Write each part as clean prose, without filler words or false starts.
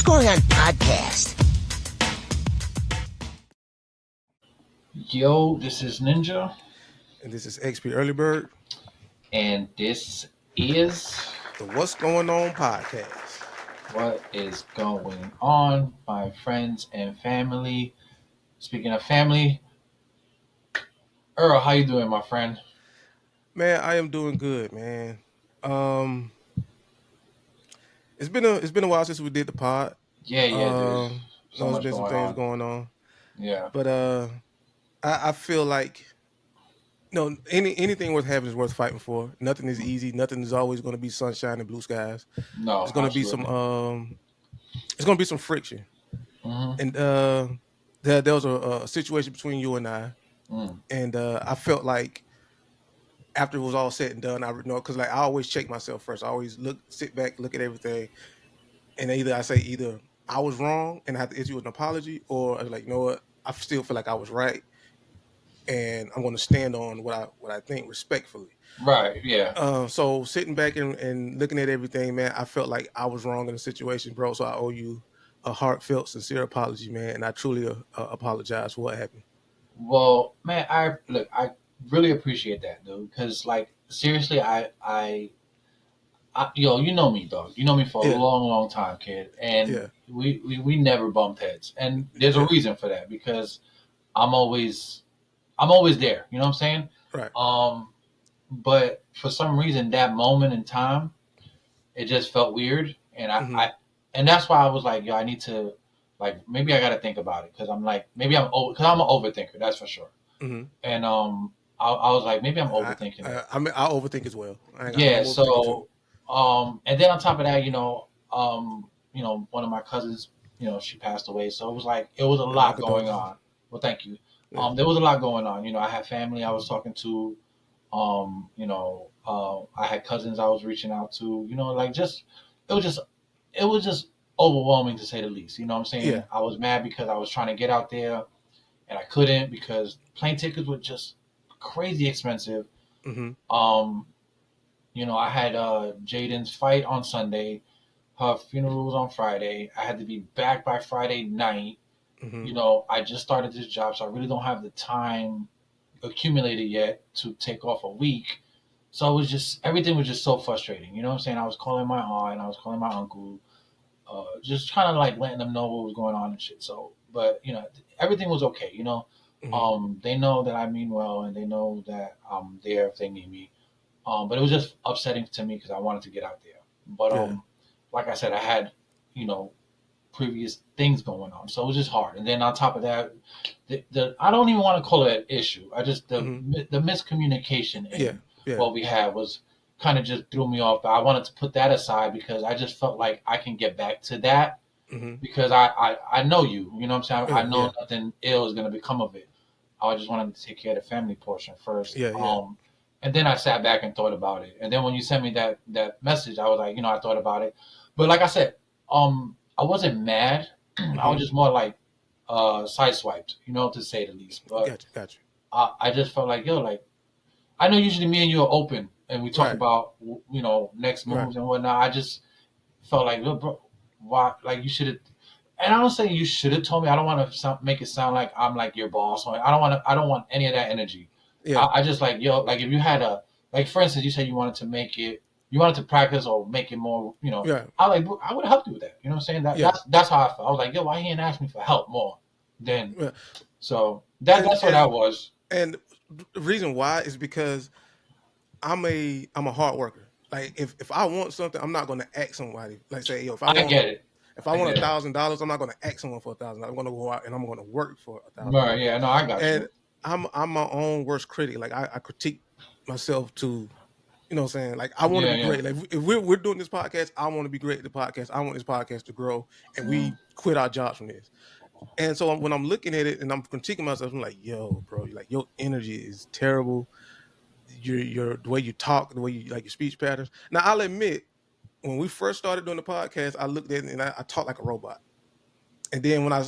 Going On podcast. Yo, this is Ninja. And this is XP Earlybird, And this is the What's Going On podcast. What is Going On, my friends and family. Speaking of family, Earl, how you doing, my friend? Man, I am doing good, man. It's been a while since we did the pod. Yeah, there's so There's much been some going things on. going on. Yeah. But I feel like anything worth having is worth fighting for. Nothing is easy. Nothing is always going to be sunshine and blue skies. No, There's going to be some friction. Mm-hmm. And there was a situation between you and I, and I felt like after it was all said and done, because like I always check myself first. I always sit back, look at everything, and either I was wrong and I have to issue an apology, or I was like, you know what, I still feel like I was right, and I'm going to stand on what I think respectfully. Right. Yeah. So sitting back and looking at everything, man, I felt like I was wrong in the situation, bro. So I owe you a heartfelt, sincere apology, man, and I truly apologize for what happened. Well, man, I really appreciate that, dude. Because, like, seriously, yo, you know me, dog. You know me for a long time, kid. And we never bumped heads. And there's a reason for that, because I'm always there. You know what I'm saying? Right. But for some reason, that moment in time, it just felt weird. And and that's why I was like, yo, I need to, like, maybe I got to think about it. Because I'm like, maybe because I'm an overthinker. That's for sure. Mm-hmm. And I was like, maybe I'm overthinking it. I mean, I overthink as well. So, and then on top of that, one of my cousins, she passed away. So it was a lot going on. Well, thank you. Yeah. There was a lot going on. I had family I was talking to. I had cousins I was reaching out to. It was just overwhelming, to say the least. You know what I'm saying? Yeah. I was mad because I was trying to get out there and I couldn't, because plane tickets were just crazy expensive. Mm-hmm. I had Jaden's fight on Sunday. Her funeral was on Friday. I had to be back by Friday night. Mm-hmm. I just started this job, so I really don't have the time accumulated yet to take off a week. So everything was just so frustrating. You know what I'm saying? I was calling my aunt, I was calling my uncle, just kind of like letting them know what was going on and shit. So, but everything was okay. Mm-hmm. They know that I mean well, and they know that I'm there if they need me. But it was just upsetting to me because I wanted to get out there. But like I said, I had previous things going on, so it was just hard. And then on top of that, I don't even want to call it an issue. I just the miscommunication in what we had was kind of just threw me off. But I wanted to put that aside because I just felt like I can get back to that, because I know you. You know what I'm saying? I know nothing ill is going to become of it. I just wanted to take care of the family portion first. And then I sat back and thought about it. And then when you sent me that message, I was like, I thought about it. But like I said, I wasn't mad. I was just more like sideswiped, to say the least. But Gotcha. I just felt like, I know usually me and you are open and we talk about, next moves and whatnot. I just felt like, look, bro, why? Like, you should have. And I don't say you should have told me. I don't want to make it sound like I'm like your boss. I don't want any of that energy. Yeah. I just like, if you had for instance, you said you wanted to practice or make it more, I would have helped you with that. You know what I'm saying? That's how I felt. I was like, why he didn't ask me for help more then? So that's what that was. And the reason why is because I'm a hard worker. Like if I want something, I'm not going to ask somebody. Like say, if I get it. If I want $1,000, I'm not going to ask someone for $1,000. I'm going to go out and I'm going to work for $1,000. Right? Yeah. No, I got you. And I'm my own worst critic. Like I critique myself to, you know what I'm saying? Like I want to be great. Like if we're doing this podcast, I want to be great at the podcast. I want this podcast to grow, and we quit our jobs from this. And so when I'm looking at it and I'm critiquing myself, I'm like, yo, bro, like your energy is terrible. Your the way you talk, the way you like your speech patterns. Now I'll admit, when we first started doing the podcast, I looked at it and I talk like a robot. And then when I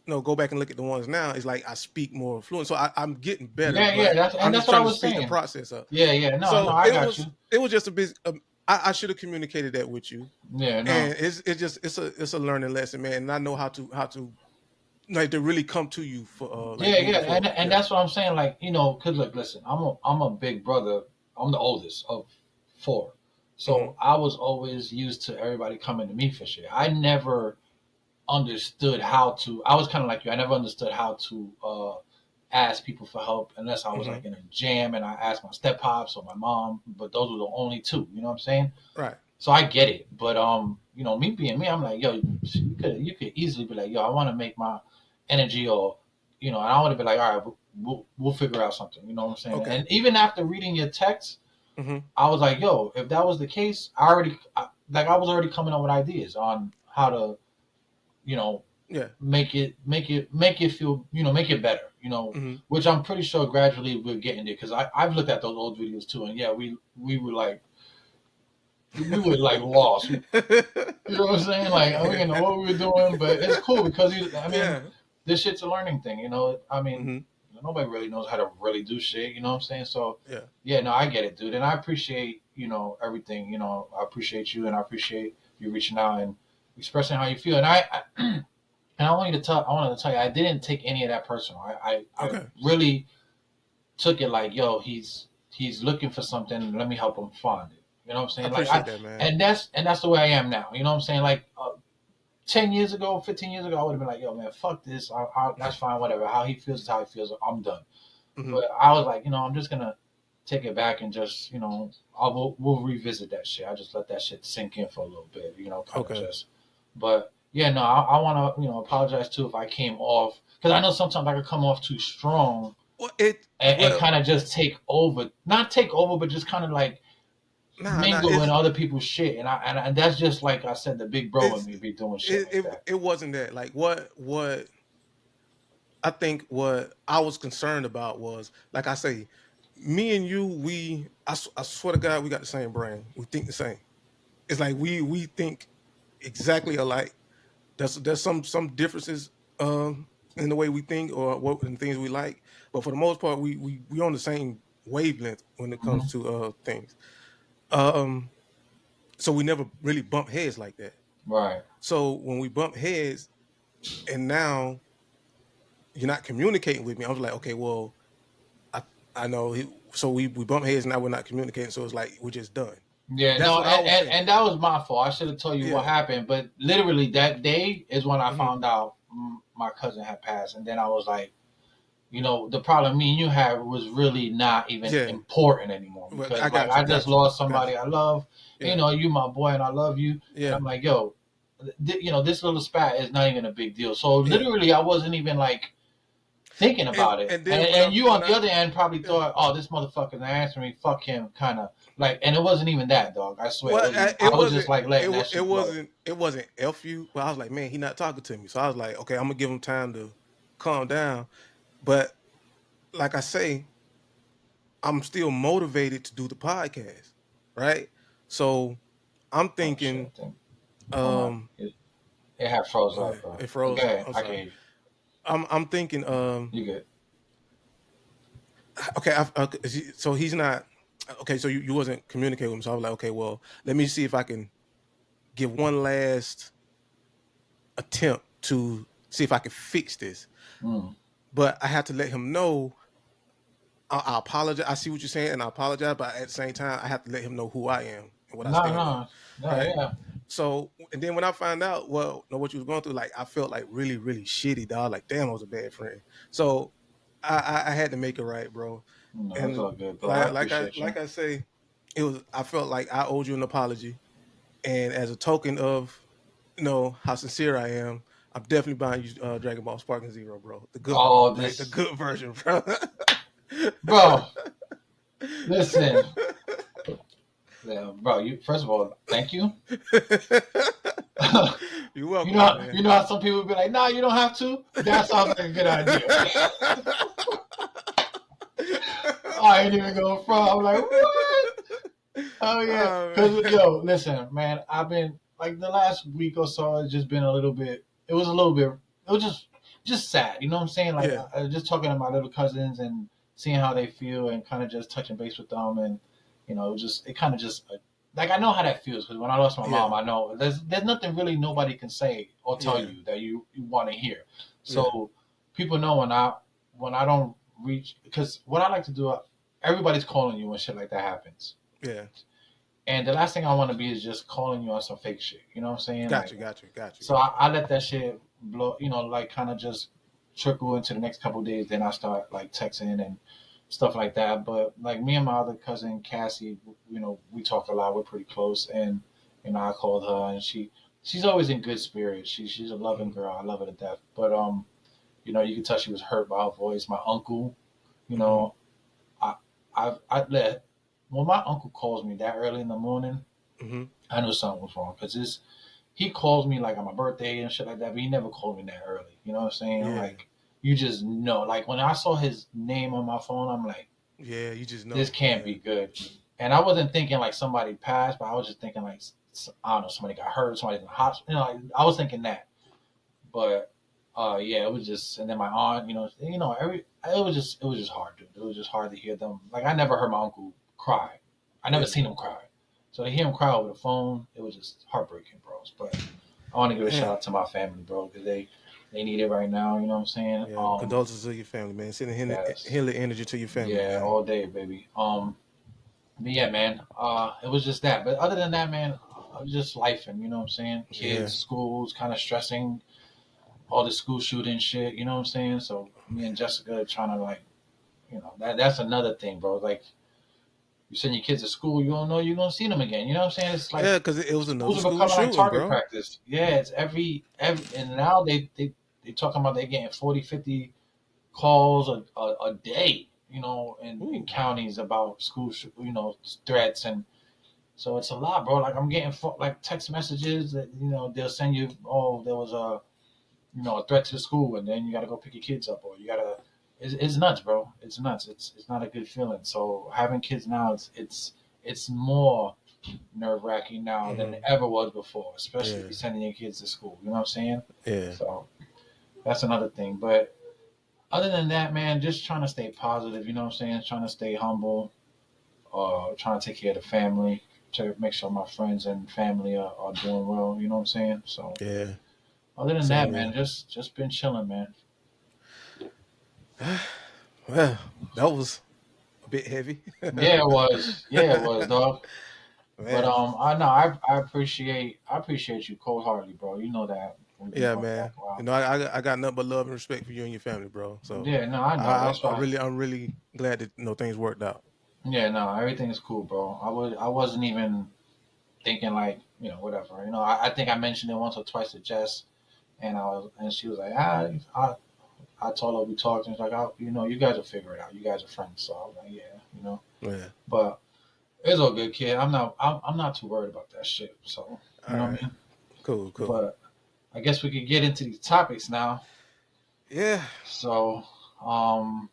go back and look at the ones now, it's like I speak more fluent. So I'm getting better. Yeah, that's what I was saying. The process up. Yeah. No, I got you. It was just a bit. I should have communicated that with you. Yeah, no. And it's a learning lesson, man. And I know how to like to really come to you for like Yeah, yeah, moving forward. and Yeah. that's what I'm saying. Like, cause look, listen, I'm a big brother. I'm the oldest of four, Hmm. so I was always used to everybody coming to me for shit. I never understood how to. I was kind of like you. I never understood how to ask people for help unless I was Hmm. like in a jam and I asked my step pops or my mom. But those were the only two. You know what I'm saying? Right. So I get it. But me being me, I'm like, yo, you could easily be like, yo, I want to make my energy or and I want to be like, all right, we'll figure out something. You know what I'm saying? Okay. And even after reading your text, Hmm. I was like, yo, if that was the case, I was already coming up with ideas on how to you know Yeah. make it feel make it better Hmm. which I'm pretty sure gradually we're getting there because I've looked at those old videos too, and yeah, we were like lost. You know what I'm saying? Like, we didn't know what we were doing, but it's cool because I mean, Yeah. this shit's a learning thing. I mean, Hmm. nobody really knows how to really do shit. You know what I'm saying? So, Yeah. yeah, no, I get it, dude, and I appreciate everything. I appreciate you, and I appreciate you reaching out and expressing how you feel. And I wanted to tell you, I didn't take any of that personal. I Okay. really took it like, yo, he's looking for something. Let me help him find it. You know what I'm I saying? Like appreciate that, man. and that's the way I am now. You know what I'm saying? Like 10 years ago, 15 years ago, I would have been like, yo, man, fuck this. That's fine, whatever. How he feels is how he feels. I'm done. Hmm. But I was like, I'm just gonna take it back and just, we'll revisit that shit. I just let that shit sink in for a little bit. Kind of Okay. just. But yeah, no, I want to, apologize too if I came off because I know sometimes I could come off too strong Well, and well, kind of just take over, not take over, but just kind of like nah. mingle in other people's shit, and that's just like I said, the big bro in It's me be doing shit it, like it that. it wasn't that. Like what I think what I was concerned about was, like I say, me and you, I swear to God, we got the same brain. We think the same. It's like we think exactly alike. There's some differences in the way we think or what and things we like, but for the most part, we on the same wavelength when it comes Hmm. to things. Um, so we never really bump heads like that. Right. So when we bump heads, and now you're not communicating with me, I was like, okay, well, I I know. So we bump heads now. We're not communicating. So it's like we're just done. Yeah, That's no, what I and, was and, thinking. and that was my fault. I should have told you what Yeah. happened, but literally that day is when I Hmm. found out my cousin had passed, and then I was like, the problem me and you had was really not even Yeah. important anymore But because I like got you. I just Got you. lost Got somebody you. I love. And, Yeah. you my boy, and I love you, and Yeah. I'm like, yo, this little spat is not even a big deal. So Yeah. literally, I wasn't even like thinking And about it. and then And, when I and you when on the I other end probably yeah. thought, oh, this motherfucker's not answering me. Fuck him, kind of like. And it wasn't even that, dog. I swear, it Well, wasn't. it I was just wasn't. like It letting wa- that shit flow. it wasn't f you. But I was like, man, he not talking to me. So I was like, okay, I'm gonna give him time to calm down. But like I say, I'm still motivated to do the podcast, right? So I'm Oh shit! thinking, I think hold on. um, It had froze oh, yeah, up, bro. it But go froze. ahead. I'm I can sorry. hear you. I'm thinking, You good? okay, so he's not okay. So you wasn't communicating with him. So I was like, okay, well, let me see if I can give one last attempt to see if I can fix this. Mm. But I had to let him know. I apologize. I see what you're saying, and I apologize. But at the same time, I have to let him know who I am and what I No, stand on. no, no. Right. Yeah. So, and then when I found out, well, know what you was going through, like I felt like really, really shitty, dog. Like, damn, I was a bad friend. So, I had to make it right, bro. No, it's And all good, bro. I appreciate you. like I say, it was. I felt like I owed you an apology, and as a token of, how sincere I am, I'm definitely buying you Dragon Ball Sparking Zero, bro. The good one, Oh, like the this, good version, bro. bro. Listen, yeah, bro. You first of all, thank you. You're welcome, my man. You know how some people be like, nah, you don't have to. That sounds like a good idea. I ain't even going front. I'm like, what? Oh yeah, Oh, because man. yo, listen, man. I've been like the last week or so. It's just been a little bit. It was a little bit. It was just sad. You know what I'm saying? Like Yeah. I was just talking to my little cousins and seeing how they feel and kind of just touching base with them and it kind of just like I know how that feels because when I lost my Yeah. mom, I know there's nothing really nobody can say or tell Yeah. you that you want to hear. Yeah. So people know when I don't reach because what I like to do, everybody's calling you when shit like that happens. Yeah. And the last thing I want to be is just calling you on some fake shit. You know what I'm saying? Got Like, you. Got you. Got you. so I let that shit blow. You know, like kind of just trickle into the next couple of days. Then I start like texting and stuff like that. But like me and my other cousin Cassie, you know, we talk a lot. We're pretty close, and you know, I called her, and she's always in good spirits. She's a loving Mm-hmm. girl. I love her to death. But you know, you can tell she was hurt by her voice. My uncle, you Mm-hmm. know, I I let when my uncle calls me that early in the morning, Mm-hmm. I knew something was wrong because he calls me like on my birthday and shit like that, but he never called me that early. You know what I'm saying? Yeah. Like you just know. Like when I saw his name on my phone, I'm like, Yeah. You just this know. can't Yeah. be good. And I wasn't thinking like somebody passed, but I was just thinking like I don't know, somebody got hurt, somebody's in the hospital. You know, like, I was thinking that. But yeah, it was just, and then my aunt, it was just hard, dude. It was just hard to hear them. Like I never heard my uncle cry. I never Yeah. seen him cry. So to hear him cry over the phone, it was just heartbreaking, bros. But I want to give a shout Man. out to my family, bro, because they need it right now. You know what I'm saying? Yeah. Condolences to your family, man. Sending Yes, healing energy to your family, yeah, man. all day, baby. But yeah, man. It was just that. But other than that, man, just life and you know what I'm saying. Yeah. Kids, schools, kind of stressing. All the school shooting shit. You know what I'm saying? So me and Jessica are trying to like, that's another thing, bro. Like you send your kids to school, you don't know you're gonna see them again. You know what I'm saying? It's like Yeah. Because it was another schools are school becoming like shooting, target bro. practice. Yeah, it's every and now they talking about they getting 40, 50 calls a day. You know, in Ooh. counties about school, threats and so it's a lot, bro. Like I'm getting like text messages that they'll send you. Oh, there was a threat to the school, and then you got to go pick your kids up, or you got to. It's nuts, bro. It's nuts. It's not a good feeling. So having kids now, it's more nerve wracking now than it Mm-hmm. ever was before, especially if Yeah. you're sending your kids to school. You know what I'm saying? Yeah. So that's another thing. But other than that, man, just trying to stay positive. You know what I'm saying? Trying to stay humble. Trying to take care of the family. To make sure my friends and family are doing well. You know what I'm saying? So Yeah. other than that, Same man, here. just been chilling, man. Well, that was a bit heavy. Yeah, it was. Yeah, it was, dog. But Man. I know I appreciate you cold heartedly, bro. You know that we've been Yeah, going back man. a while. I got nothing but love and respect for you and your family, bro. So Yeah, no, I know. That's why. I'm really glad that things worked out. Yeah, no, everything is cool, bro. I wasn't even thinking like whatever. I think I mentioned it once or twice to Jess, and she was like, I told her we talked, and she's like, you guys will figure it out. You guys are friends, so I was like, yeah. Yeah. But it's all good, kid. I'm not too worried about that shit. So you All know what right. I mean. Cool. Cool. But I guess we could get into these topics now. Yeah. So, I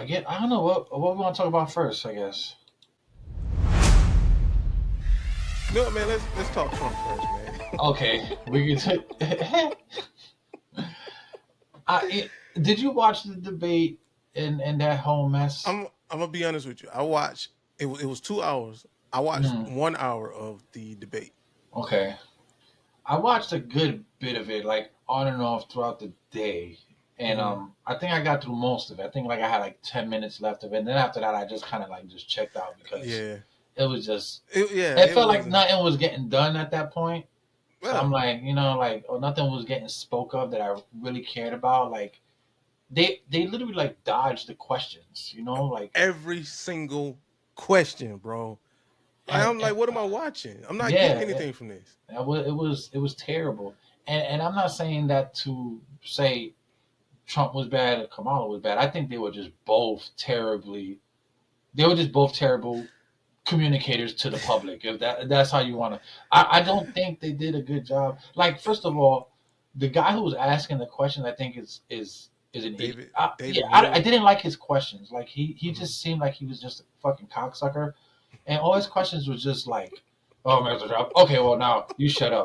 don't know what we want to talk about first. I guess. No, man. Let's talk Trump first, man. Okay, we can. Did you watch the debate in that whole mess? I'm gonna be honest with you. I watched it. It was 2 hours. I watched Mm, 1 hour of the debate. okay, I watched a good bit of it, like on and off throughout the day, and Hmm. I think I got through most of it. I think like I had like 10 minutes left of it, and then after that, I just kind of like just checked out because Yeah. it was just Yeah. it It felt like wasn't. nothing was getting done at that point. So I'm Well, like, like, or nothing was getting spoke of that I really cared about. Like they literally like dodged the questions, like every single question, bro. Like and, I'm and like, what am I watching? I'm not yeah, getting anything from this. it was terrible. And I'm not saying that to say Trump was bad or Kamala was bad. I think they were just both terrible communicators to the public. If that's how you want to, I don't think they did a good job. Like first of all, the guy who was asking the questions, I think is an idiot. Yeah, David I Muir. didn't like his questions. Like he Mhm. just seemed like he was just a fucking cocksucker, and all his questions was just like, oh, Mr. Trump. Okay, well now you shut up.